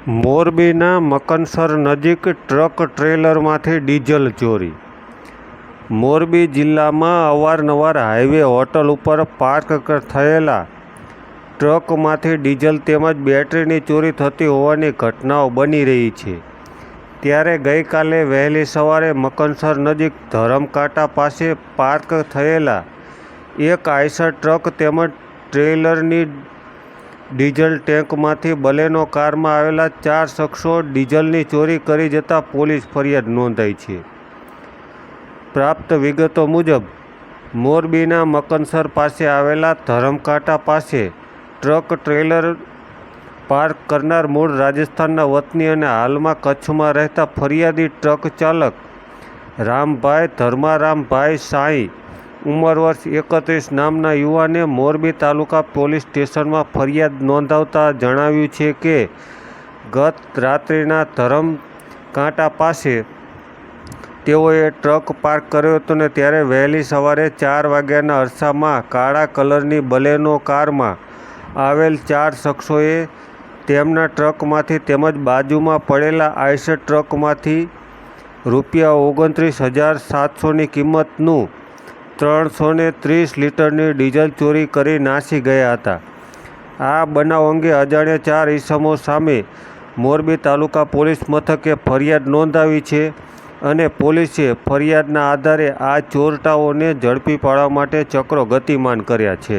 મોરબીના મકનસર નજીક truck ટ્રેલરમાંથી diesel ચોરી. મોરબી જિલ્લામાં અવારનવાર હાઈવે હોટલ ઉપર પાર્ક થયેલા ટ્રકમાંથી ડીઝલ તેમજ બેટરીની ચોરી થતી હોવાની ઘટનાઓ બની રહી છે. ત્યારે ગઈકાલે વહેલી સવારે મકનસર નજીક ધરમકાંટા પાસે પાર્ક થયેલા એક આઈસર ટ્રક તેમજ ટ્રેલરની ડીઝલ ટેન્કમાંથી બલેનો કારમાં આવેલા 4 શખ્સો ડીઝલની ચોરી કરી જતા પોલીસ ફરિયાદ નોંધાઈ છે. પ્રાપ્ત વિગતો મુજબ મોરબીના મકનસર પાસે આવેલા ધરમકાંટા પાસે ટ્રક ટ્રેલર પાર્ક કરનાર મૂળ રાજસ્થાનના વતની અને હાલમાં કચ્છમાં રહેતા ફરિયાદી ટ્રક ચાલક રામભાઈ ધર્મારામભાઈ સાંઈ ઉંમર વર્ષ 31 નામના યુવાને મોરબી તાલુકા પોલીસ સ્ટેશનમાં ફરિયાદ નોંધાવતા જણાવ્યું છે કે ગત રાત્રિના ધરમકાંટા પાસે તેઓએ ટ્રક પાર્ક કર્યો હતો ને ત્યારે વહેલી સવારે 4 વાગ્યાના અરસામાં કાળા કલરની બલેનો કારમાં આવેલ 4 શખ્સોએ તેમના ટ્રકમાંથી તેમજ બાજુમાં પડેલા આઈસર ટ્રકમાંથી ₹29,700ની કિંમતનું 330 લીટરની ડીઝલ ચોરી કરી નાસી ગયા હતા. આ બનાવ અંગે અજાણ્યા 4 ઈસમો સામે મોરબી તાલુકા પોલીસ મથકે ફરિયાદ નોંધાવી છે અને પોલીસે ફરિયાદના આધારે આ ચોરટાઓને ઝડપી પાડવા માટે ચક્રો ગતિમાન કર્યા છે.